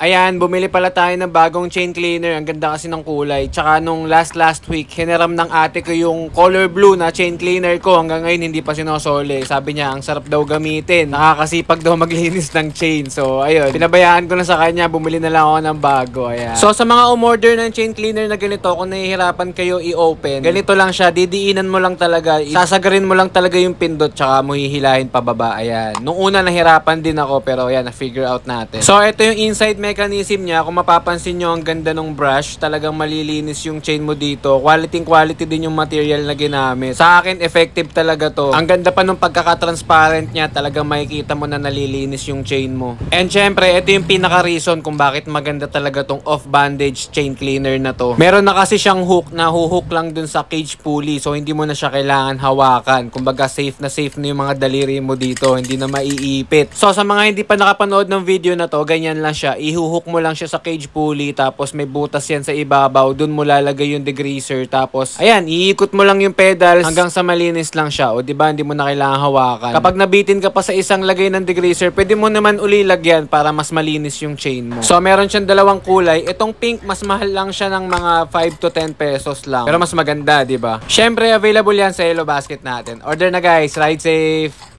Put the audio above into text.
Ayan, bumili pala tayo ng bagong chain cleaner. Ang ganda kasi ng kulay. Tsaka nung last week, hiniram ng ate ko yung color blue na chain cleaner ko. Hanggang ngayon hindi pa sinosole. Sabi niya, ang sarap daw gamitin. Nakakasipag daw maglinis ng chain. So, ayun. Pinabayaan ko na sa kanya. Bumili na lang ako ng bago. Ayan. So, sa mga umorder ng chain cleaner na ganito, kung nahihirapan kayo i-open, ganito lang siya. Didiinan mo lang talaga. Sasagarin mo lang talaga yung pindot. Tsaka mo hihilahin pababa. Ayan. Nung una, nahirapan din ako. Pero, ayan, na-figure out natin. So, ito yung inside mechanism niya. Kung mapapansin nyo, ang ganda ng brush. Talagang malilinis yung chain mo dito. Quality din yung material na ginamit. Sa akin, effective talaga to. Ang ganda pa nung pagkaka-transparent niya. Talagang makikita mo na nalilinis yung chain mo. And syempre, ito yung pinaka-reason kung bakit maganda talaga tong off-bandage chain cleaner na to. Meron na kasi siyang hook na huhook lang dun sa cage pulley. So, hindi mo na siya kailangan hawakan. Kumbaga, safe na yung mga daliri mo dito. Hindi na maiipit. So, sa mga hindi pa nakapanood ng video na to, ganyan lang siya. Ihuhook mo lang siya sa cage pulley, tapos may butas yan sa ibabaw, dun mo lalagay yung degreaser, tapos ayan, iikot mo lang yung pedals hanggang sa malinis lang siya. O diba, hindi mo na kailangan hawakan. Kapag nabitin ka pa sa isang lagay ng degreaser, pwede mo naman uli lagyan para mas malinis yung chain mo. So meron siyang dalawang kulay. Itong pink, mas mahal lang siya ng mga 5 to 10 pesos lang, pero mas maganda, diba? Syempre available yan sa Yellow Basket natin. Order na guys, ride safe.